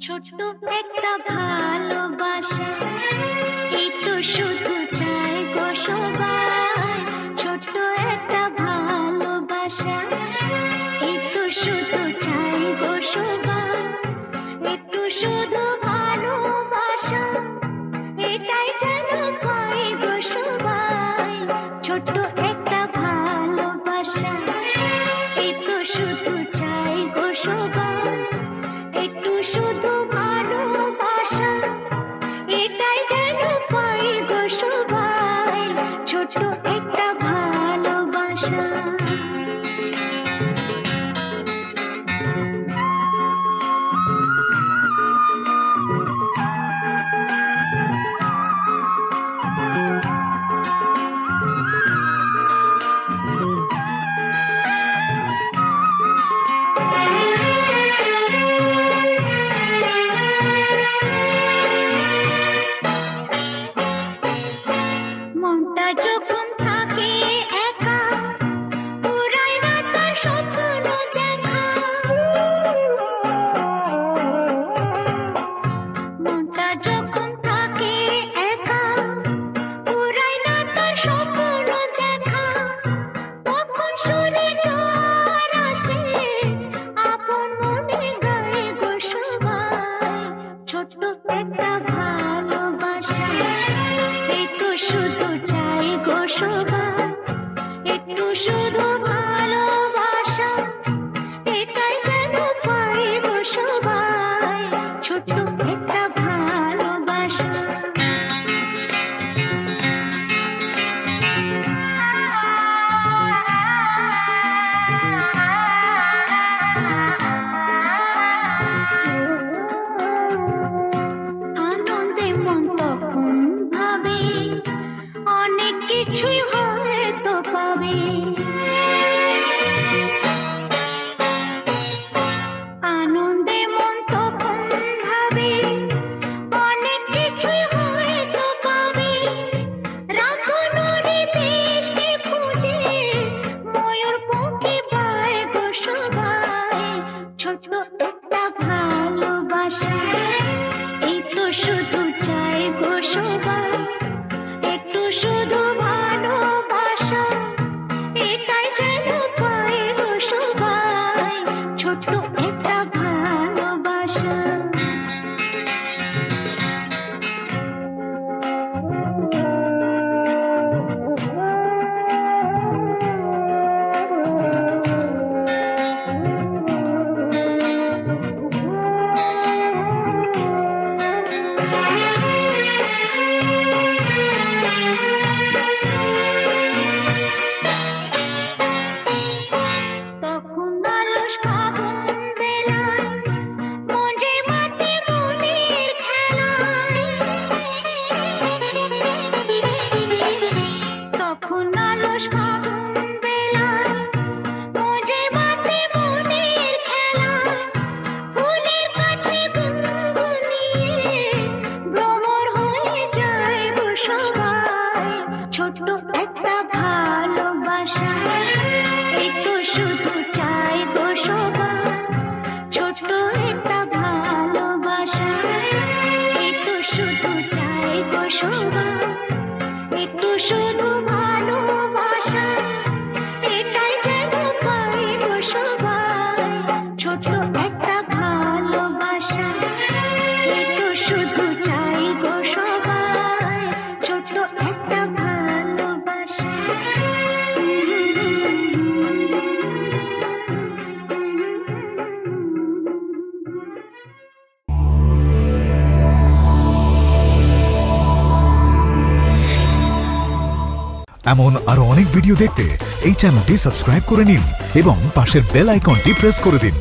ছোট্ট একটা ভালোবাসা, এই তো শুধু চাই গো সবাই। ছোট্ট একটা ভালোবাসা, এই তো শুধু চাই গো সবাই। একটু শুধু ভালোবাসা, এটাই যেন পাই গো সবাই। ছোট্ট একটা ভালোবাসা, এই তো শুধু চাই গো সবাই। একটু শুধু ভালোবাসা, এটাই যেন পাই গো সবাই। ছোট্ট একটা ভালোবাসা। মনটা যখন থাকে একা, পুরাই না তার স্বপ্ন দেখা। মনটা যখন থাকে একা, পুরাই না তার স্বপ্ন দেখা। তখন শুনে ঝড় আসে, আপন মনে গায়ে গো সবাই। ছোট্ট একটা ভালোবাসা, এই তো শুধু চাই গো সবাই। একটু শুধু ভালোবাসা, এটাই যেন পাই গো সবাই। ছোট্ট একটা ভালোবাসা। আনন্দে মন তখন ভাবে, অনেক কিছুই হয়তো পাবে। আনন্দে মন তখন ভাবে, অনেক কিছুই হয়তো পাবে। রাখুনরে দেশকে খুঁজে, ময়ূর পঙ্খী পায় গো সবাই। ছোট্ট একটা ভালোবাসা, এই তো শুধু চাই গো সবাই। একটু শুধু ভালোবাসা, এটাই যেন পাই গো সবাই। ছোট্ট একটা ভালোবাসা। তখন আলস ফাগুন বেলায়, মঞ্জে মাতে মনের খেলায়। তখন আলস ফাগুন বেলায়, মঞ্জে মাতে মনের খেলায়। ফুলের কাছে গুনগুনিয়ে, ভ্রমর হয়ে যায় গো সবাই। ছোট্ট একটা ভালোবাসা, এই তো শুধু চাই গো সবাই। ছোট্ট একটা ভালোবাসা, এই তো শুধু চাই গো সবাই। একটু শুধু ভালোবাসা, এটাই যেন পাই গো সবাই। ছোট্ট একটা ভালোবাসা, এই তো শুধু চাই গো সবাই। ছোট্ট একটা ভালোবাসা। এমন আরো অনেক ভিডিও দেখতে এই চ্যানেলটি সাবস্ক্রাইব করে নিন এবং পাশের বেল আইকনটি প্রেস করে দিন।